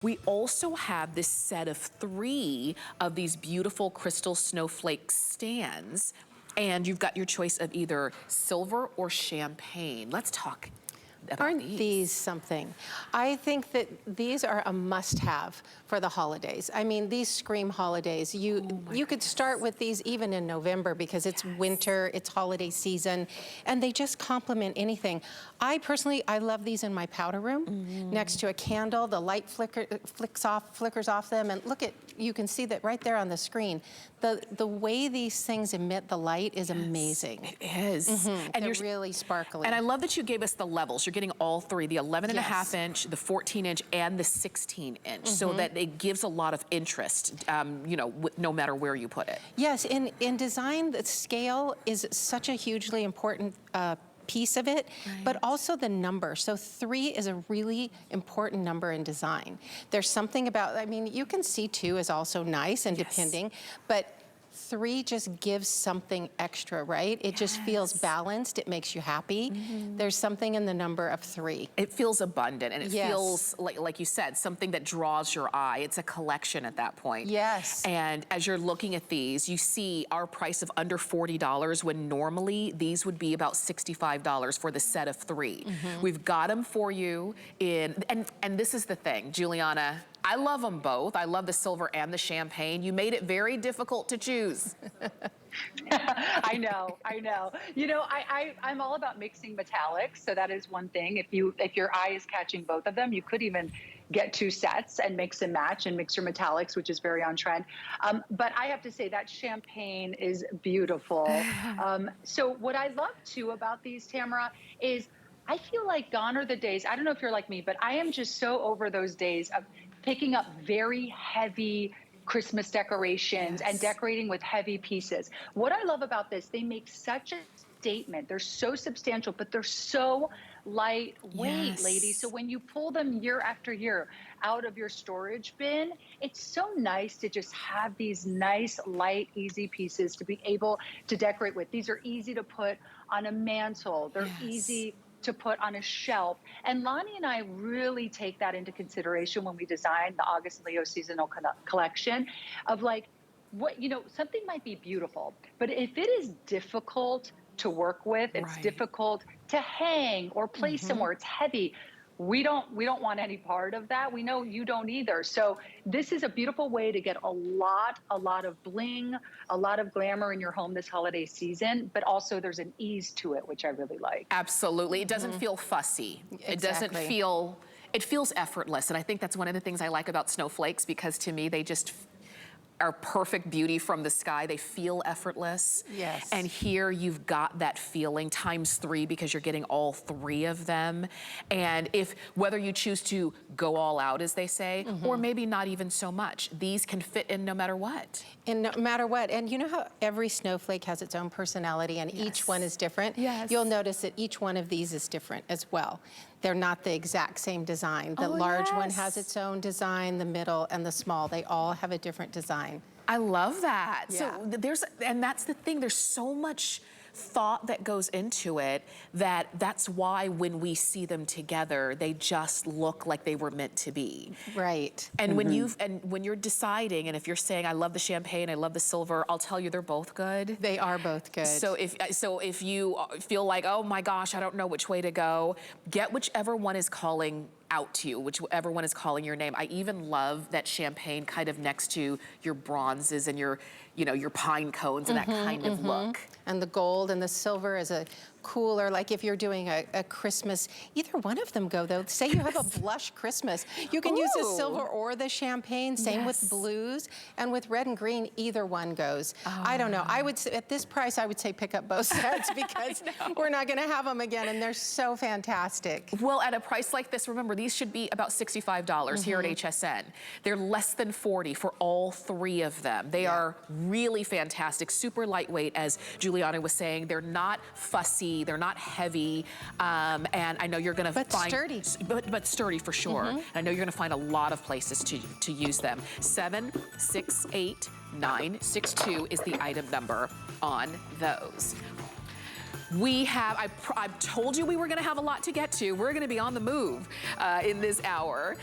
We also have this set of 3 of these beautiful crystal snowflake stands, and you've got your choice of either silver or champagne. Let's talk about Aren't these something? I think that these are a must-have for the holidays. I mean, these scream holidays. You could start with these even in November because it's winter, it's holiday season, and they just complement anything. I personally love these in my powder room next to a candle. The light flickers off them, and look at, you can see that right there on the screen. The way these things emit the light is amazing. It is. And they're really sparkly. And I love that you gave us the levels. You're getting all 3, the 11.5 inch, the 14 inch, and the 16 inch, so that it gives a lot of interest, you know, no matter where you put it. Yes, in design, the scale is such a hugely important piece of it, but also the number. So 3 is a really important number in design. There's something about, I mean, you can see 2 is also nice and depending, but 3 just gives something extra, right? It just feels balanced. It makes you happy. There's something in the number of 3. It feels abundant, and it feels, like you said, something that draws your eye. It's a collection at that point. Yes. And as you're looking at these, you see our price of under $40 when normally these would be about $65 for the set of 3. We've got them for you in, and this is the thing, Juliana, I love them both. I love the silver and the champagne. You made it very difficult to choose. I know. You know, I'm all about mixing metallics, so that is one thing. If your eye is catching both of them, you could even get 2 sets and mix and match and mix your metallics, which is very on trend. But I have to say that champagne is beautiful. So what I love too about these, Tamara, is I feel like gone are the days, I don't know if you're like me, but I am just so over those days of picking up very heavy Christmas decorations and decorating with heavy pieces. What I love about this, they make such a statement. They're so substantial, but they're so lightweight, ladies. So when you pull them year after year out of your storage bin, it's so nice to just have these nice, light, easy pieces to be able to decorate with. These are easy to put on a mantle. They're easy to put on a shelf. And Lonnie and I really take that into consideration when we design the August Leo seasonal collection of like, what, you know, something might be beautiful, but if it is difficult to work with, it's difficult to hang or place somewhere, it's heavy, we don't want any part of that. We know you don't either. So this is a beautiful way to get a lot of bling, a lot of glamour in your home this holiday season, but also there's an ease to it, which I really like. Absolutely. It doesn't feel fussy. It doesn't feel, it feels effortless. And I think that's one of the things I like about snowflakes, because to me, they just are perfect beauty from the sky. They feel effortless. Yes. And here you've got that feeling times 3 because you're getting all 3 of them. And if, whether you choose to go all out, as they say, or maybe not even so much, these can fit in no matter what. And no matter what. And you know how every snowflake has its own personality and each one is different? Yes. You'll notice that each one of these is different as well. They're not the exact same design. The large one has its own design, the middle and the small, they all have a different design. I love that. So there's, and that's the thing, there's so much thought that goes into it that's why when we see them together, they just look like they were meant to be. Right. And when you're deciding, and if you're saying, I love the champagne, I love the silver, I'll tell you they're both good. They are both good. So if you feel like, oh my gosh, I don't know which way to go, get whichever one is calling out to you, whichever one is calling your name. I even love that champagne kind of next to your bronzes and your, you know, your pine cones and that kind of look. And the gold and the silver is a cooler, like if you're doing a Christmas, either one of them go though. Say you have a blush Christmas, you can use the silver or the champagne, same with blues, and with red and green, either one goes. I don't know, I would say, at this price, I would say pick up both sets because we're not gonna have them again, and they're so fantastic. Well, at a price like this, remember, these should be about $65 here at HSN. They're less than $40 for all 3 of them. They are really fantastic, super lightweight, as Juliana was saying. They're not fussy, they're not heavy, and I know you're gonna find— sturdy. But sturdy for sure. I know you're gonna find a lot of places to use them. 768962 is the item number on those. We have, I told you we were gonna have a lot to get to. We're gonna be on the move in this hour.